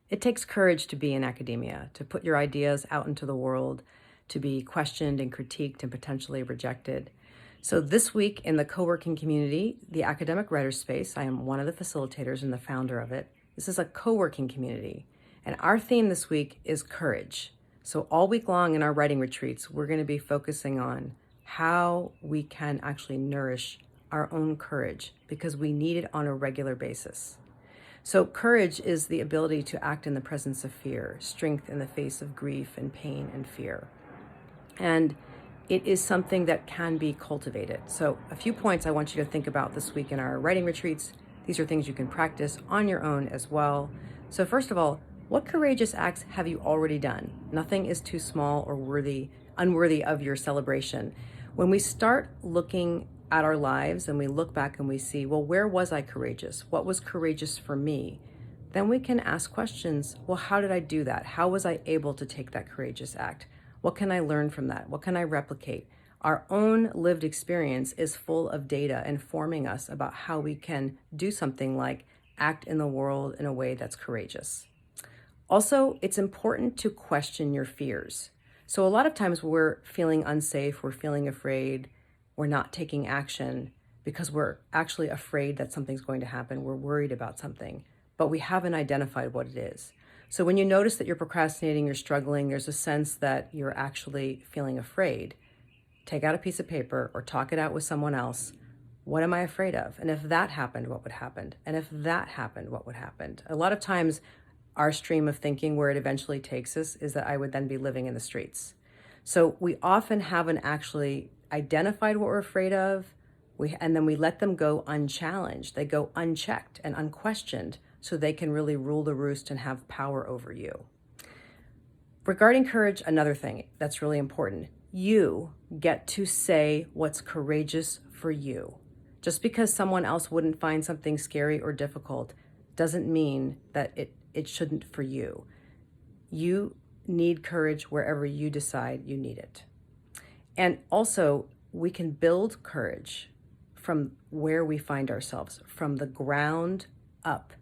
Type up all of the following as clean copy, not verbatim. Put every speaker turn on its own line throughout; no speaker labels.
It takes courage to be in academia, to put your ideas out into the world, to be questioned and critiqued and potentially rejected. So this week in the co-working community, the Academic Writer Space, I am one of the facilitators and the founder of it. This is a co-working community. And our theme this week is courage. So all week long in our writing retreats, we're going to be focusing on how we can actually nourish our own courage because we need it on a regular basis. So courage is the ability to act in the presence of fear, strength in the face of grief and pain and fear. And it is something that can be cultivated. So a few points I want you to think about this week in our writing retreats. These are things you can practice on your own as well. So first of all, what courageous acts have you already done? Nothing is too small or unworthy of your celebration. When we start looking at our lives and we look back and we see, well, where was I courageous? What was courageous for me? Then we can ask questions. Well, how did I do that? How was I able to take that courageous act? What can I learn from that? What can I replicate? Our own lived experience is full of data informing us about how we can do something like act in the world in a way that's courageous. Also, it's important to question your fears. So a lot of times we're feeling unsafe, we're feeling afraid, we're not taking action because we're actually afraid that something's going to happen. We're worried about something, but we haven't identified what it is. So when you notice that you're procrastinating, you're struggling, there's a sense that you're actually feeling afraid, take out a piece of paper or talk it out with someone else. What am I afraid of? And if that happened, what would happen? And if that happened, what would happen? A lot of times our stream of thinking where it eventually takes us is that I would then be living in the streets. So we often haven't actually identified what we're afraid of, and then we let them go unchallenged. They go unchecked and unquestioned so they can really rule the roost and have power over you. Regarding courage, another thing that's really important, you get to say what's courageous for you. Just because someone else wouldn't find something scary or difficult doesn't mean that it shouldn't for you. You need courage wherever you decide you need it. And also, we can build courage from where we find ourselves, from the ground up.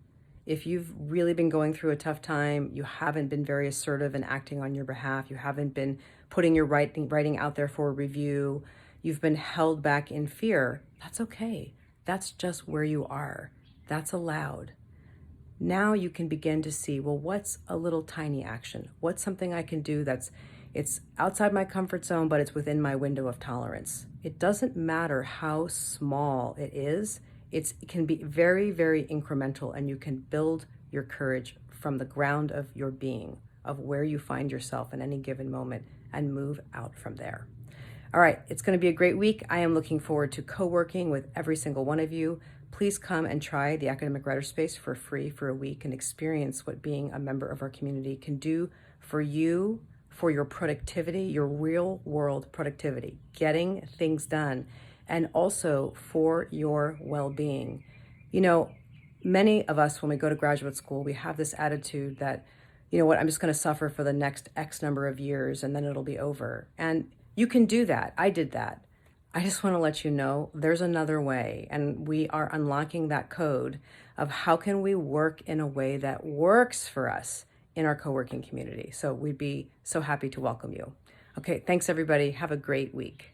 If you've really been going through a tough time, you haven't been very assertive in acting on your behalf, you haven't been putting your writing out there for review, you've been held back in fear, that's okay. That's just where you are. That's allowed. Now you can begin to see, well, what's a little tiny action? What's something I can do it's outside my comfort zone, but it's within my window of tolerance. It doesn't matter how small it is. It can be very, very incremental, and you can build your courage from the ground of your being, of where you find yourself in any given moment, and move out from there. All right, it's going to be a great week. I am looking forward to co-working with every single one of you. Please come and try the Academic Writer Space for free for a week and experience what being a member of our community can do for you, for your productivity, your real world productivity, getting things done, and also for your well-being. You know, many of us, when we go to graduate school, we have this attitude that, you know what, I'm just going to suffer for the next X number of years and then it'll be over. And you can do that. I did that. I just want to let you know there's another way, and we are unlocking that code of how can we work in a way that works for us in our co-working community. So we'd be so happy to welcome you. Okay, thanks everybody. Have a great week.